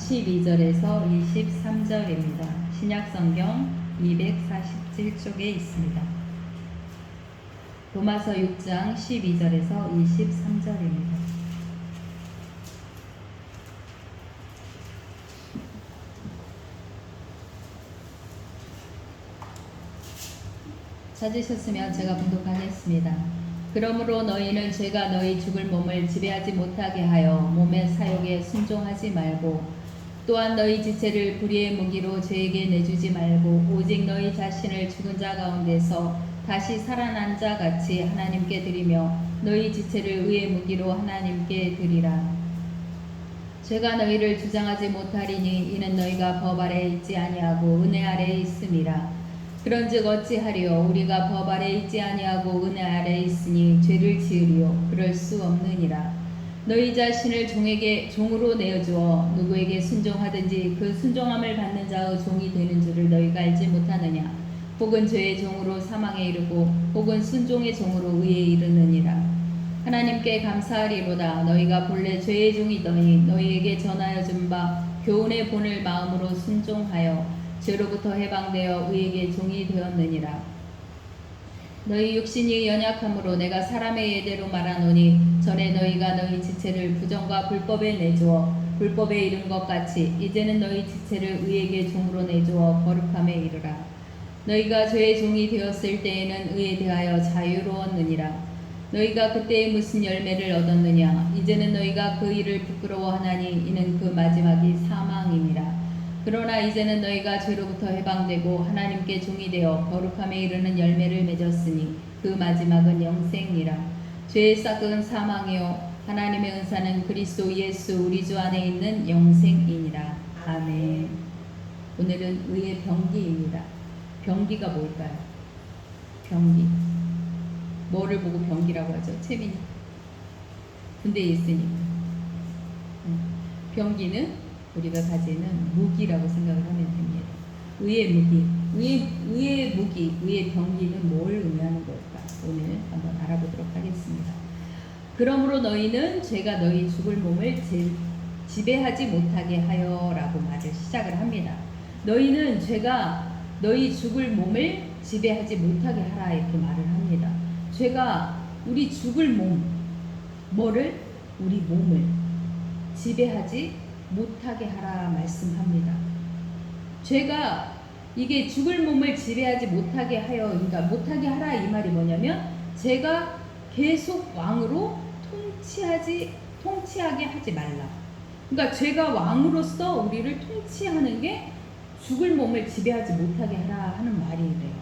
12절에서 23절입니다. 신약성경 247쪽에 있습니다. 로마서 6장 12절에서 23절입니다. 찾으셨으면 제가 봉독하겠습니다. 그러므로 너희는 죄가 너희 죽을 몸을 지배하지 못하게 하여 몸의 사욕에 순종하지 말고 또한 너희 지체를 불의의 무기로 죄에게 내주지 말고 오직 너희 자신을 죽은 자 가운데서 다시 살아난 자 같이 하나님께 드리며 너희 지체를 의의 무기로 하나님께 드리라. 죄가 너희를 주장하지 못하리니 이는 너희가 법 아래에 있지 아니하고 은혜 아래에 있음이라. 그런즉 어찌하리요 우리가 법 아래에 있지 아니하고 은혜 아래에 있으니 죄를 지으리요 그럴 수 없느니라. 너희 자신을 종으로 내어주어 누구에게 순종하든지 그 순종함을 받는 자의 종이 되는 줄을 너희가 알지 못하느냐. 혹은 죄의 종으로 사망에 이르고 혹은 순종의 종으로 의에 이르느니라. 하나님께 감사하리로다. 너희가 본래 죄의 종이더니 너희에게 전하여 준 바 교훈의 본을 마음으로 순종하여 죄로부터 해방되어 의에게 종이 되었느니라. 너희 육신이 연약함으로 내가 사람의 예대로 말하노니 전에 너희가 너희 지체를 부정과 불법에 내주어 불법에 이른 것 같이 이제는 너희 지체를 의에게 종으로 내주어 거룩함에 이르라. 너희가 죄의 종이 되었을 때에는 의에 대하여 자유로웠느니라. 너희가 그때에 무슨 열매를 얻었느냐. 이제는 너희가 그 일을 부끄러워하나니 이는 그 마지막이 사망임이라. 그러나 이제는 너희가 죄로부터 해방되고 하나님께 종이 되어 거룩함에 이르는 열매를 맺었으니 그 마지막은 영생이라. 죄의 싹은 사망이요 하나님의 은사는 그리스도 예수 우리 주 안에 있는 영생이니라. 아멘. 오늘은 의의 병기입니다. 병기가 뭘까요? 병기. 뭐를 보고 병기라고 하죠? 채민이. 군대에 있으니까. 병기는 우리가 가지는 무기라고 생각을 하면 됩니다. 의의 무기. 의의 무기, 의의 병기는 뭘 의미하는 걸까? 오늘 한번 알아보도록 하겠습니다. 그러므로 너희는 죄가 너희 죽을 몸을 지배하지 못하게 하여 라고 말을 시작을 합니다. 너희는 죄가 너희 죽을 몸을 지배하지 못하게 하라 이렇게 말을 합니다. 죄가 우리 죽을 몸, 뭐를? 우리 몸을 지배하지 못하게 하라 말씀합니다. 죄가 이게 죽을 몸을 지배하지 못하게 하여, 그러니까 못하게 하라 이 말이 뭐냐면 죄가 계속 왕으로 통치하게 하지 말라. 그러니까 죄가 왕으로서 우리를 통치하는 게 죽을 몸을 지배하지 못하게 하라 하는 말이래요.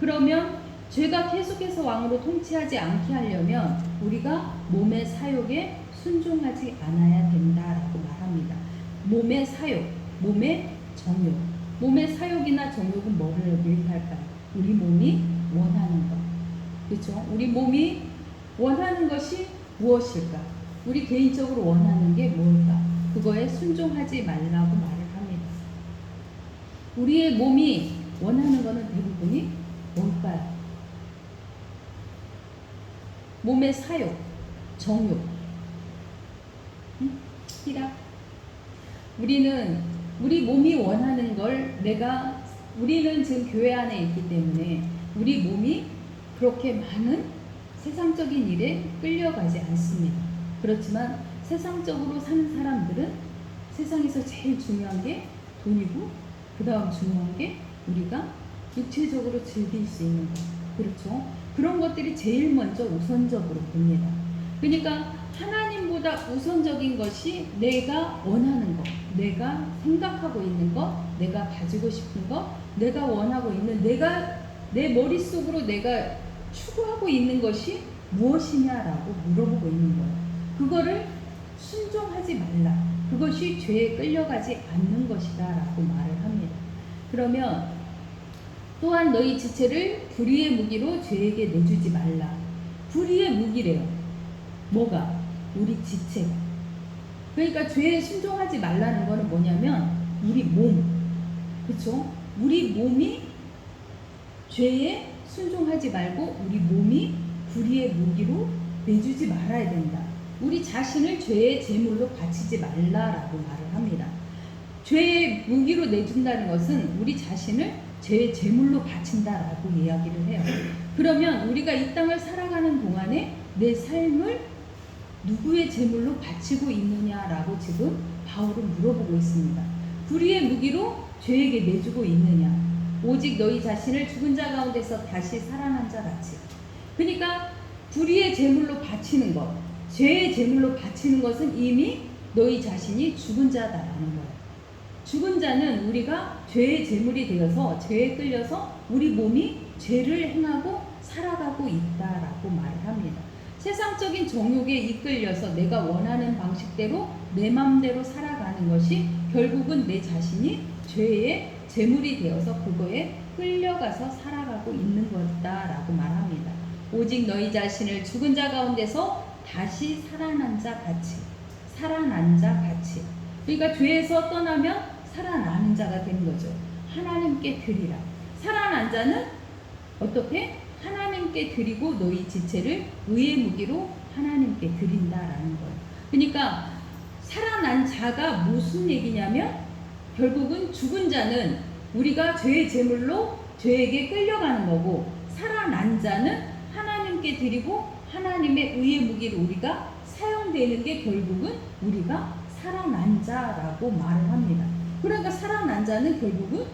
그러면 죄가 계속해서 왕으로 통치하지 않게 하려면 우리가 몸의 사욕에 순종하지 않아야 된다라고 말합니다. 몸의 사욕, 몸의 정욕. 몸의 사욕이나 정욕은 뭐를 의미할까요? 우리 몸이 원하는 것. 그렇죠? 우리 몸이 원하는 것이 무엇일까? 우리 개인적으로 원하는 게 뭘까? 그거에 순종하지 말라고 말을 합니다. 우리의 몸이 원하는 것은 대부분이 뭘까요? 몸의 사욕, 정욕. 희락. 우리 몸이 원하는 걸 우리는 지금 교회 안에 있기 때문에 우리 몸이 그렇게 많은 세상적인 일에 끌려가지 않습니다. 그렇지만 세상적으로 사는 사람들은 세상에서 제일 중요한 게 돈이고 그 다음 중요한 게 우리가 육체적으로 즐길 수 있는 것. 그렇죠? 그런 것들이 제일 먼저 우선적으로 봅니다. 그러니까 하나님보다 우선적인 것이 내가 원하는 것, 내가 생각하고 있는 것, 내가 가지고 싶은 것, 내가 원하고 있는 내 머릿속으로 내가 추구하고 있는 것이 무엇이냐라고 물어보고 있는 거예요. 그거를 순종하지 말라. 그것이 죄에 끌려가지 않는 것이다 라고 말을 합니다. 그러면 또한 너희 지체를 불의의 무기로 죄에게 내주지 말라. 불의의 무기래요. 뭐가? 우리 지체가. 그러니까 죄에 순종하지 말라는 거는 뭐냐면 우리 몸. 그렇죠? 우리 몸이 죄에 순종하지 말고 우리 몸이 불의의 무기로 내주지 말아야 된다. 우리 자신을 죄의 제물로 바치지 말라라고 말을 합니다. 죄의 무기로 내준다는 것은 우리 자신을 죄의 제물로 바친다라고 이야기를 해요. 그러면 우리가 이 땅을 살아가는 동안에 내 삶을 누구의 제물로 바치고 있느냐라고 지금 바울은 물어보고 있습니다. 불의의 무기로 죄에게 내주고 있느냐? 오직 너희 자신을 죽은 자 가운데서 다시 살아난 자 같이. 그러니까 불의의 제물로 바치는 것, 죄의 제물로 바치는 것은 이미 너희 자신이 죽은 자다라는 거예요. 죽은 자는 우리가 죄의 제물이 되어서 죄에 끌려서 우리 몸이 죄를 행하고 살아가고 있다라고 말을 합니다. 세상적인 정욕에 이끌려서 내가 원하는 방식대로 내 마음대로 살아가는 것이 결국은 내 자신이 죄의 제물이 되어서 그거에 끌려가서 살아가고 있는 것이다라고 말합니다. 오직 너희 자신을 죽은 자 가운데서 다시 살아난 자 같이. 그러니까 죄에서 떠나면 살아나는 자가 되는 거죠. 하나님께 드리라. 살아난 자는 어떻게? 하나님께 드리고 너희 지체를 의의 무기로 하나님께 드린다라는 거예요. 그러니까 살아난 자가 무슨 얘기냐면 결국은 죽은 자는 우리가 죄의 제물로 죄에게 끌려가는 거고, 살아난 자는 하나님께 드리고 하나님의 의의 무기로 우리가 사용되는 게 결국은 우리가 살아난 자라고 말을 합니다. 그러니까 살아난 자는 결국은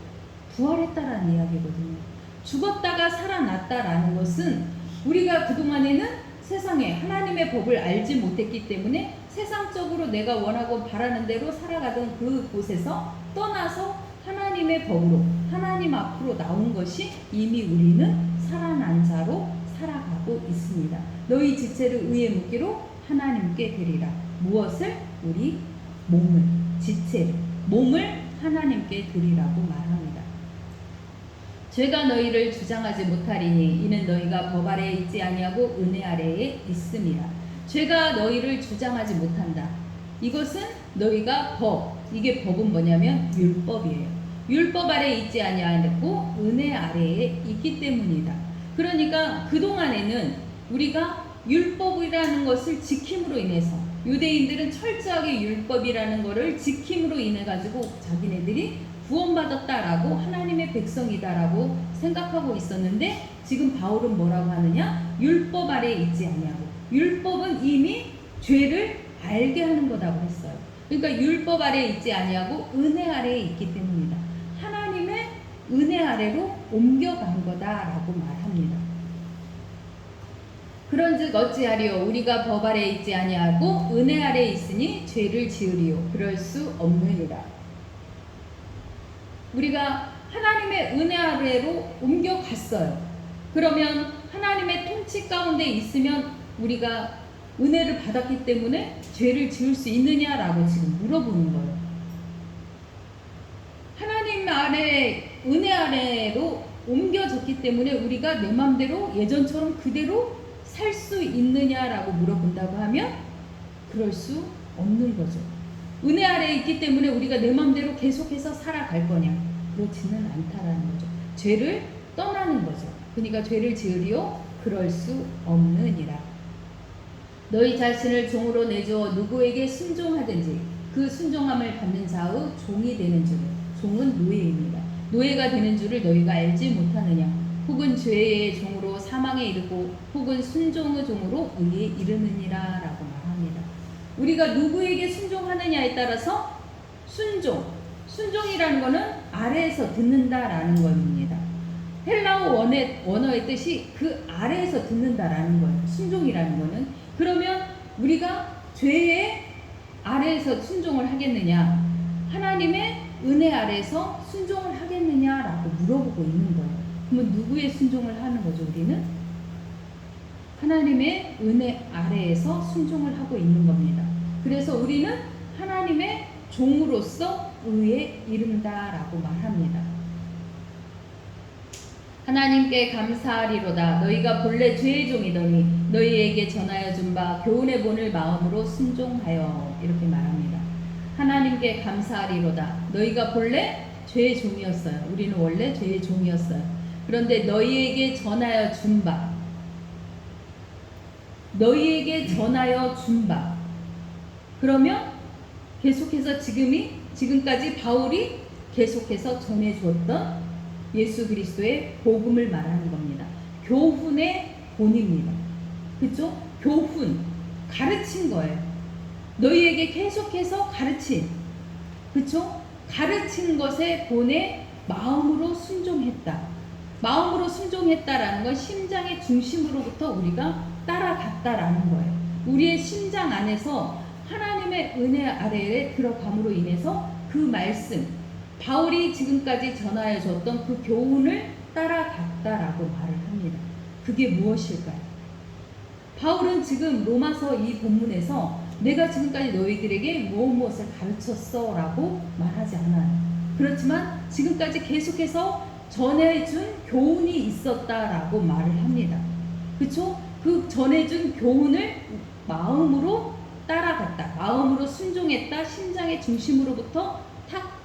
부활했다라는 이야기거든요. 죽었다가 살아났다라는 것은 우리가 그동안에는 세상에 하나님의 법을 알지 못했기 때문에 세상적으로 내가 원하고 바라는 대로 살아가던 그곳에서 떠나서 하나님의 법으로 하나님 앞으로 나온 것이 이미 우리는 살아난 자로 살아가고 있습니다. 너희 지체를 의의 무기로 하나님께 드리라. 무엇을? 우리 몸을, 지체를, 몸을 하나님께 드리라고 말합니다. 죄가 너희를 주장하지 못하리니 이는 너희가 법 아래에 있지 아니하고 은혜 아래에 있음이라. 죄가 너희를 주장하지 못한다. 이것은 너희가 이게 법은 뭐냐면 율법이에요. 율법 아래에 있지 아니하고 은혜 아래에 있기 때문이다. 그러니까 그동안에는 우리가 율법이라는 것을 지킴으로 인해서 유대인들은 철저하게 율법이라는 것을 지킴으로 인해 가지고 자기네들이 구원받았다라고 하나님의 백성이다라고 생각하고 있었는데, 지금 바울은 뭐라고 하느냐? 율법 아래에 있지 아니하고. 율법은 이미 죄를 알게 하는 거라고 했어요. 그러니까 율법 아래에 있지 아니하고 은혜 아래에 있기 때문이다. 하나님의 은혜 아래로 옮겨간 거다라고 말합니다. 그런즉 어찌하리요? 우리가 법 아래에 있지 아니하고 은혜 아래에 있으니 죄를 지으리요? 그럴 수 없느니라. 우리가 하나님의 은혜 아래로 옮겨갔어요. 그러면 하나님의 통치 가운데 있으면 우리가 은혜를 받았기 때문에 죄를 지을 수 있느냐라고 지금 물어보는 거예요. 하나님 아래, 은혜 아래로 옮겨졌기 때문에 우리가 내 마음대로 예전처럼 그대로 살 수 있느냐라고 물어본다고 하면 그럴 수 없는 거죠. 은혜 아래에 있기 때문에 우리가 내 마음대로 계속해서 살아갈 거냐? 그렇지는 않다라는 거죠. 죄를 떠나는 거죠. 그러니까 죄를 지으리요? 그럴 수 없느니라. 너희 자신을 종으로 내주어 누구에게 순종하든지 그 순종함을 받는 자의 종이 되는 줄. 종은 노예입니다. 노예가 되는 줄을 너희가 알지 못하느냐? 혹은 죄의 종으로 사망에 이르고 혹은 순종의 종으로 의에 이르느니라 라고 말합니다. 우리가 누구에게 순종하느냐에 따라서 순종이라는 것은 아래에서 듣는다라는 것입니다. 헬라어 원어의 뜻이 그 아래에서 듣는다라는 거예요. 순종이라는 것은. 그러면 우리가 죄의 아래에서 순종을 하겠느냐, 하나님의 은혜 아래에서 순종을 하겠느냐라고 물어보고 있는 거예요. 그러면 누구의 순종을 하는 거죠? 우리는 하나님의 은혜 아래에서 순종을 하고 있는 겁니다. 그래서 우리는 하나님의 종으로서 의에 이른다라고 말합니다. 하나님께 감사하리로다. 너희가 본래 죄의 종이더니 너희에게 전하여 준 바 교훈의 본을 마음으로 순종하여. 이렇게 말합니다. 하나님께 감사하리로다. 너희가 본래 죄의 종이었어요. 우리는 원래 죄의 종이었어요. 그런데 너희에게 전하여 준 바, 그러면 계속해서 지금이 지금까지 바울이 계속해서 전해주었던 예수 그리스도의 복음을 말하는 겁니다. 교훈의 본입니다. 그렇죠? 교훈, 가르친 거예요. 너희에게 계속해서 가르친, 그렇죠? 가르친 것의 본에 마음으로 순종했다. 마음으로 순종했다라는 건 심장의 중심으로부터 우리가 따라갔다라는 거예요. 우리의 심장 안에서 하나님의 은혜 아래에 들어감으로 인해서 그 말씀, 바울이 지금까지 전하여 줬던 그 교훈을 따라갔다라고 말을 합니다. 그게 무엇일까요? 바울은 지금 로마서 이 본문에서 내가 지금까지 너희들에게 무엇을 가르쳤어 라고 말하지 않아요. 그렇지만 지금까지 계속해서 전해준 교훈이 있었다라고 말을 합니다. 그렇죠? 그 전해준 교훈을 마음으로 따라갔다. 마음으로 순종했다. 심장의 중심으로부터 탁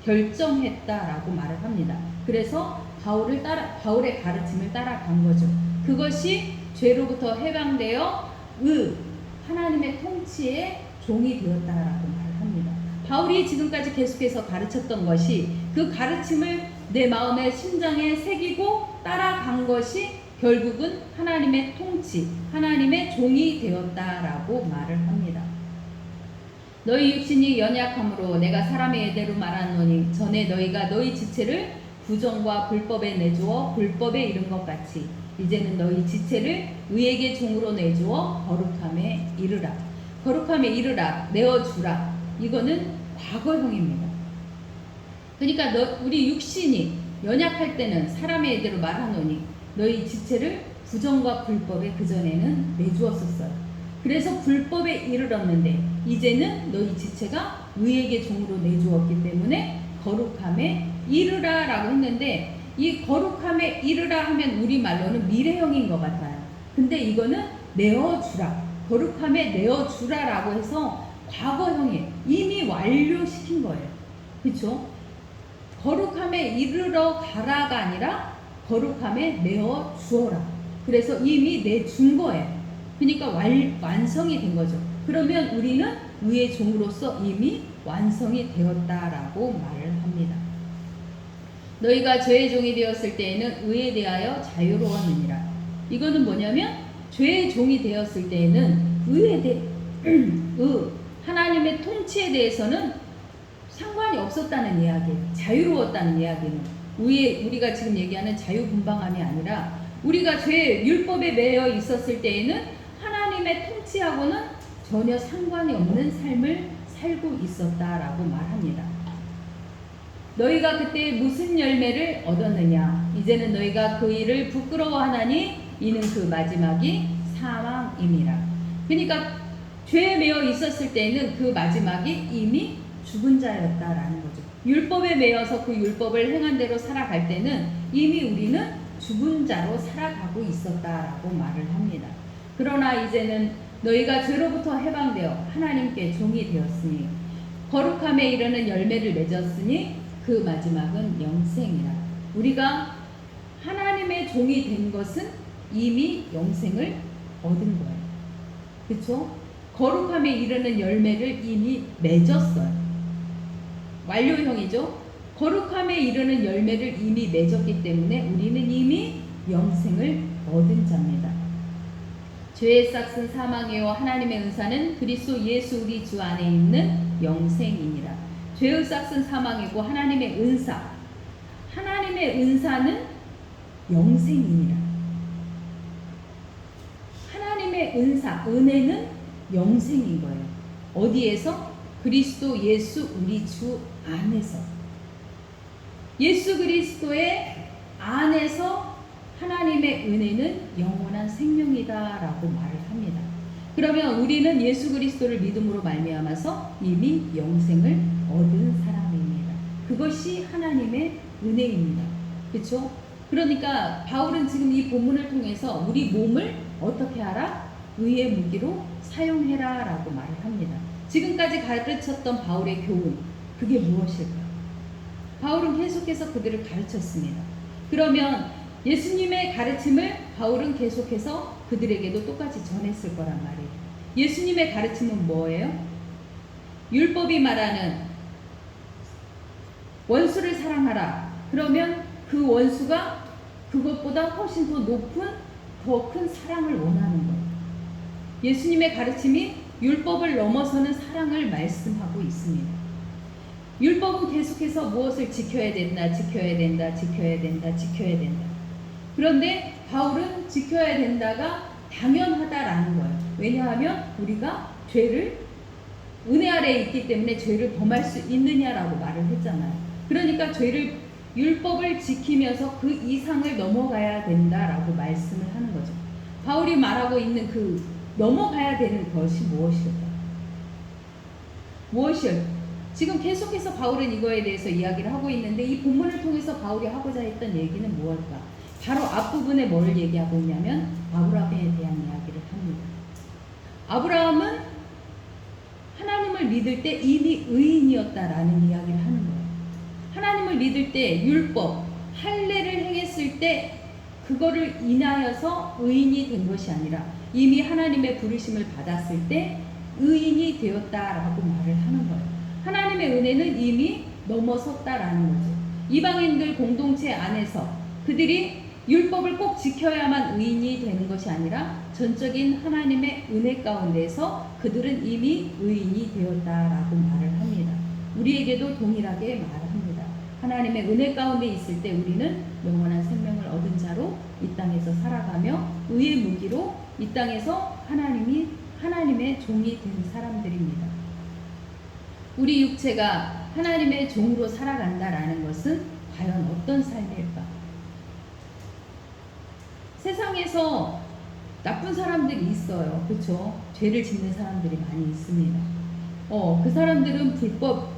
결정했다라고 말을 합니다. 그래서 바울의 가르침을 따라간 거죠. 그것이 죄로부터 해방되어 하나님의 통치의 종이 되었다라고 말을 합니다. 바울이 지금까지 계속해서 가르쳤던 것이 그 가르침을 내 마음의 심장에 새기고 따라간 것이 결국은 하나님의 통치, 하나님의 종이 되었다라고 말을 합니다. 너희 육신이 연약함으로 내가 사람의 예대로 말하노니 전에 너희가 너희 지체를 부정과 불법에 내주어 불법에 이른 것 같이 이제는 너희 지체를 의에게 종으로 내주어 거룩함에 이르라. 거룩함에 이르라, 내어주라. 이거는 과거형입니다. 그러니까 우리 육신이 연약할 때는 사람의 예대로 말하노니 너희 지체를 부정과 불법에 그전에는 내주었었어요. 그래서 불법에 이르렀는데 이제는 너희 지체가 의에게 종으로 내주었기 때문에 거룩함에 이르라 라고 했는데 이 거룩함에 이르라 하면 우리말로는 미래형인 것 같아요. 근데 이거는 내어주라, 거룩함에 내어주라 라고 해서 과거형에 이미 완료시킨 거예요. 그렇죠? 거룩함에 이르러 가라가 아니라 거룩함에 내어주어라. 그래서 이미 내준 거예요. 그러니까 완성이 된 거죠. 그러면 우리는 의의 종으로서 이미 완성이 되었다라고 말을 합니다. 너희가 죄의 종이 되었을 때에는 의에 대하여 자유로웠느니라. 이거는 뭐냐면 죄의 종이 되었을 때에는 하나님의 통치에 대해서는 상관이 없었다는 이야기예요. 자유로웠다는 이야기는 우리가 지금 얘기하는 자유분방함이 아니라 우리가 죄 율법에 매여 있었을 때에는 하나님의 통치하고는 전혀 상관이 없는 삶을 살고 있었다라고 말합니다. 너희가 그때 무슨 열매를 얻었느냐? 이제는 너희가 그 일을 부끄러워하나니 이는 그 마지막이 사망임이라. 그러니까 죄에 매여 있었을 때는 그 마지막이 이미 죽은 자였다라는 거죠. 율법에 매여서 그 율법을 행한 대로 살아갈 때는 이미 우리는 죽은 자로 살아가고 있었다라고 말을 합니다. 그러나 이제는 너희가 죄로부터 해방되어 하나님께 종이 되었으니 거룩함에 이르는 열매를 맺었으니 그 마지막은 영생이라. 우리가 하나님의 종이 된 것은 이미 영생을 얻은 거예요. 그렇죠? 거룩함에 이르는 열매를 이미 맺었어요. 완료형이죠. 거룩함에 이르는 열매를 이미 맺었기 때문에 우리는 이미 영생을 얻은 자입니다. 죄의 싹은 사망이요 하나님의 은사는 그리스도 예수 우리 주 안에 있는 영생이니라. 죄의 싹은 사망이고 하나님의 은사는 영생이니라. 하나님의 은혜는 영생인 거예요. 어디에서? 그리스도 예수 우리 주 안에서. 예수 그리스도의 안에서 하나님의 은혜는 영원한 생명이다라고 말을 합니다. 그러면 우리는 예수 그리스도를 믿음으로 말미암아서 이미 영생을 얻은 사람입니다. 그것이 하나님의 은혜입니다. 그렇죠? 그러니까 바울은 지금 이 본문을 통해서 우리 몸을 어떻게 하라? 의의 무기로 사용해라 라고 말을 합니다. 지금까지 가르쳤던 바울의 교훈, 그게 무엇일까요? 바울은 계속해서 그들을 가르쳤습니다. 그러면 예수님의 가르침을 바울은 계속해서 그들에게도 똑같이 전했을 거란 말이에요. 예수님의 가르침은 뭐예요? 율법이 말하는 원수를 사랑하라. 그러면 그 원수가 그것보다 훨씬 더 높은, 더 큰 사랑을 원하는 거예요. 예수님의 가르침이 율법을 넘어서는 사랑을 말씀하고 있습니다. 율법은 계속해서 무엇을 지켜야 된다, 지켜야 된다, 지켜야 된다, 지켜야 된다. 그런데 바울은 지켜야 된다가 당연하다라는 거예요. 왜냐하면 우리가 죄를 은혜 아래에 있기 때문에 죄를 범할 수 있느냐라고 말을 했잖아요. 그러니까 죄를 율법을 지키면서 그 이상을 넘어가야 된다라고 말씀을 하는 거죠. 바울이 말하고 있는 그 넘어가야 되는 것이 무엇일까? 무엇이요? 지금 계속해서 바울은 이거에 대해서 이야기를 하고 있는데 이 본문을 통해서 바울이 하고자 했던 얘기는 무엇일까? 바로 앞부분에 뭘 얘기하고 있냐면 아브라함에 대한 이야기를 합니다. 아브라함은 하나님을 믿을 때 이미 의인이었다라는 이야기를 하는 거예요. 하나님을 믿을 때 율법, 할례를 행했을 때 그거를 인하여서 의인이 된 것이 아니라 이미 하나님의 부르심을 받았을 때 의인이 되었다라고 말을 하는 거예요. 하나님의 은혜는 이미 넘어섰다라는 거죠. 이방인들 공동체 안에서 그들이 율법을 꼭 지켜야만 의인이 되는 것이 아니라 전적인 하나님의 은혜 가운데서 그들은 이미 의인이 되었다라고 말을 합니다. 우리에게도 동일하게 말합니다. 하나님의 은혜 가운데 있을 때 우리는 영원한 생명을 얻은 자로 이 땅에서 살아가며 의의 무기로 이 땅에서 하나님의 종이 된 사람들입니다. 우리 육체가 하나님의 종으로 살아간다라는 것은 과연 어떤 삶일까? 세상에서 나쁜 사람들이 있어요. 그렇죠? 죄를 짓는 사람들이 많이 있습니다. 그 사람들은 불법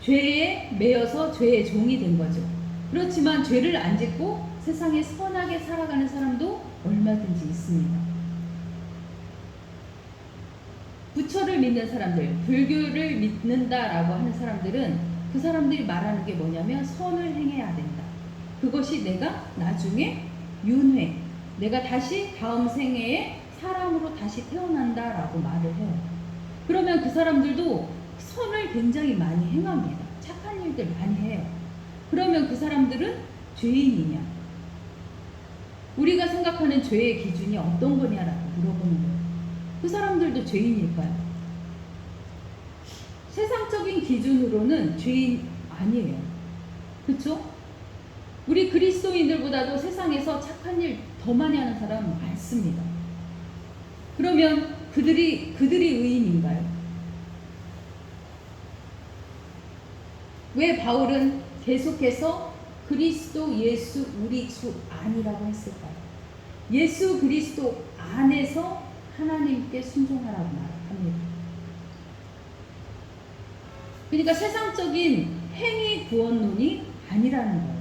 죄에 매여서 죄의 종이 된 거죠. 그렇지만 죄를 안 짓고 세상에 선하게 살아가는 사람도 얼마든지 있습니다. 부처를 믿는 사람들, 불교를 믿는다라고 하는 사람들은 그 사람들이 말하는 게 뭐냐면 선을 행해야 된다. 그것이 내가 나중에 윤회, 내가 다시 다음 생애에 사람으로 다시 태어난다라고 말을 해요. 그러면 그 사람들도 선을 굉장히 많이 행합니다. 착한 일들 많이 해요. 그러면 그 사람들은 죄인이냐? 우리가 생각하는 죄의 기준이 어떤 거냐라고 물어보는 거예요. 그 사람들도 죄인일까요? 세상적인 기준으로는 죄인 아니에요. 그렇죠? 우리 그리스도인들보다도 세상에서 착한 일 더 많이 하는 사람 많습니다. 그러면 그들이 의인인가요? 왜 바울은 계속해서 그리스도 예수 우리 주 안이라고 했을까요? 예수 그리스도 안에서 하나님께 순종하라고 말합니다. 그러니까 세상적인 행위 구원론이 아니라는 거예요.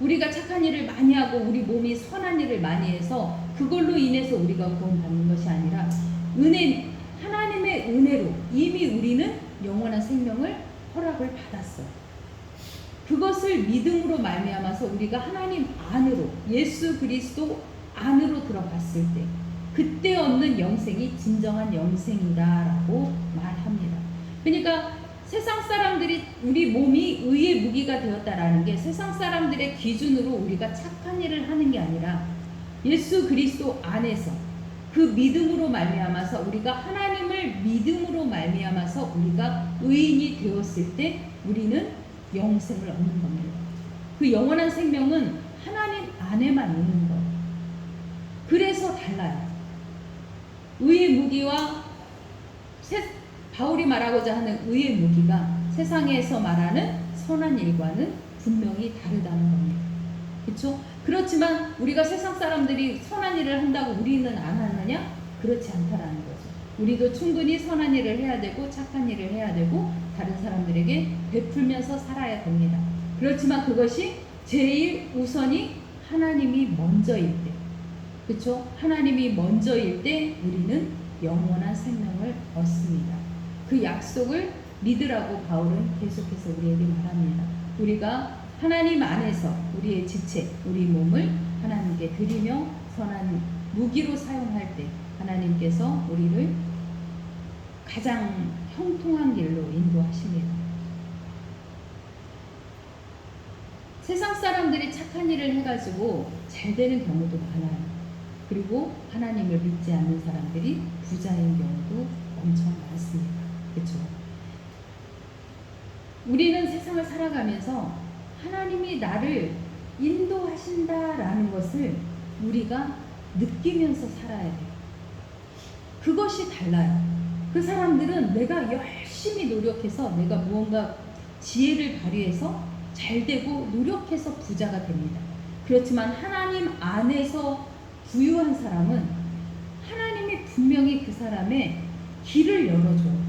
우리가 착한 일을 많이 하고 우리 몸이 선한 일을 많이 해서 그걸로 인해서 우리가 구원받는 것이 아니라 하나님의 은혜로 이미 우리는 영원한 생명을 허락을 받았어요. 그것을 믿음으로 말미암아서 우리가 하나님 안으로 예수 그리스도 안으로 들어갔을 때 그때 얻는 영생이 진정한 영생이다라고 말합니다. 그러니까 세상 사람들이 우리 몸이 의의 무기가 되었다라는 게 세상 사람들의 기준으로 우리가 착한 일을 하는 게 아니라 예수 그리스도 안에서 그 믿음으로 말미암아서 우리가 하나님을 믿음으로 말미암아서 우리가 의인이 되었을 때 우리는 영생을 얻는 겁니다. 그 영원한 생명은 하나님 안에만 있는 거예요. 그래서 달라요. 의의 무기와 바울이 말하고자 하는 의의 무기가 세상에서 말하는 선한 일과는 분명히 다르다는 겁니다. 그렇죠? 그렇지만 우리가 세상 사람들이 선한 일을 한다고 우리는 안 하느냐? 그렇지 않다라는 거죠. 우리도 충분히 선한 일을 해야 되고 착한 일을 해야 되고 다른 사람들에게 베풀면서 살아야 됩니다. 그렇지만 그것이 제일 우선이 하나님이 먼저일 때, 그렇죠? 하나님이 먼저일 때 우리는 영원한 생명을 얻습니다. 그 약속을 믿으라고 바울은 계속해서 우리에게 말합니다. 우리가 하나님 안에서 우리의 지체, 우리 몸을 하나님께 드리며 선한 무기로 사용할 때 하나님께서 우리를 가장 형통한 길로 인도하십니다. 세상 사람들이 착한 일을 해가지고 잘 되는 경우도 많아요. 그리고 하나님을 믿지 않는 사람들이 부자인 경우도 엄청 많습니다. 그렇죠? 우리는 세상을 살아가면서 하나님이 나를 인도하신다라는 것을 우리가 느끼면서 살아야 돼요. 그것이 달라요. 그 사람들은 내가 열심히 노력해서 내가 무언가 지혜를 발휘해서 잘 되고 노력해서 부자가 됩니다. 그렇지만 하나님 안에서 부유한 사람은 하나님이 분명히 그 사람의 길을 열어줘요.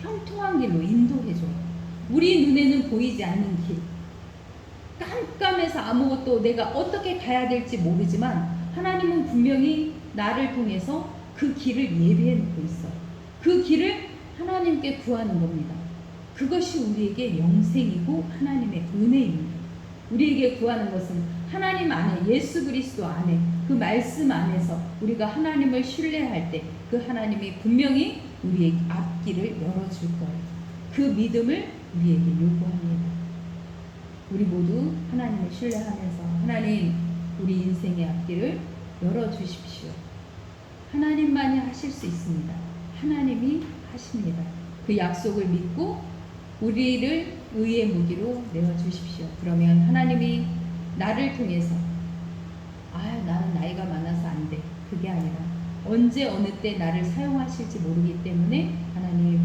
형통한 길로 인도해줘요. 우리 눈에는 보이지 않는 길. 깜깜해서 아무것도 내가 어떻게 가야 될지 모르지만 하나님은 분명히 나를 통해서 그 길을 예비해 놓고 있어요. 그 길을 하나님께 구하는 겁니다. 그것이 우리에게 영생이고 하나님의 은혜입니다. 우리에게 구하는 것은 하나님 안에, 예수 그리스도 안에, 그 말씀 안에서 우리가 하나님을 신뢰할 때 그 하나님이 분명히 우리의 앞길을 열어줄 거예요. 그 믿음을 우리에게 요구합니다. 우리 모두 하나님을 신뢰하면서 하나님, 우리 인생의 앞길을 열어주십시오. 하나님만이 하실 수 있습니다. 하나님이 하십니다. 그 약속을 믿고 우리를 의의 무기로 내어주십시오. 그러면 하나님이 나를 통해서 나는 나이가 많아서 안 돼. 그게 아니라 언제 어느 때 나를 사용하실지 모르기 때문에 하나님,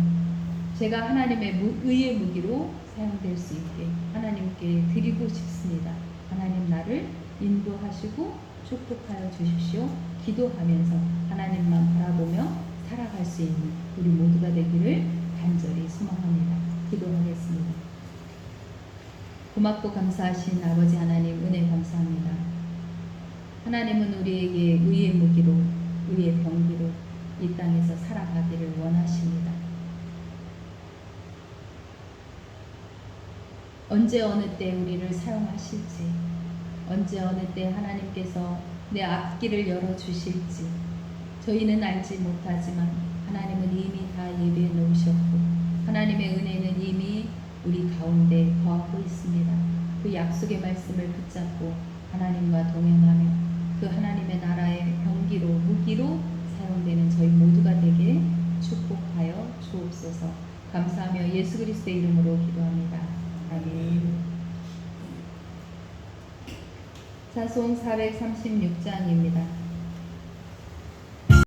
제가 하나님의 의의 무기로 사용될 수 있게 하나님께 드리고 싶습니다. 하나님 나를 인도하시고 축복하여 주십시오. 기도하면서 하나님만 바라보며 살아갈 수 있는 우리 모두가 되기를 간절히 소망합니다. 기도하겠습니다. 고맙고 감사하신 아버지 하나님, 은혜 감사합니다. 하나님은 우리에게 의의 무기로, 의의 병기로 이 땅에서 살아가기를 원하십니다. 언제 어느 때 우리를 사용하실지, 언제 어느 때 하나님께서 내 앞길을 열어주실지 저희는 알지 못하지만 하나님은 이미 다 예비해 놓으셨고 하나님의 은혜는 이미 우리 가운데 거하고 있습니다. 그 약속의 말씀을 붙잡고 하나님과 동행하며 그 하나님의 나라의 병기로, 무기로 사용되는 저희 모두가 되게 축복하여 주옵소서. 감사하며 예수 그리스도의 이름으로 기도합니다. 아멘. 찬송 436장입니다.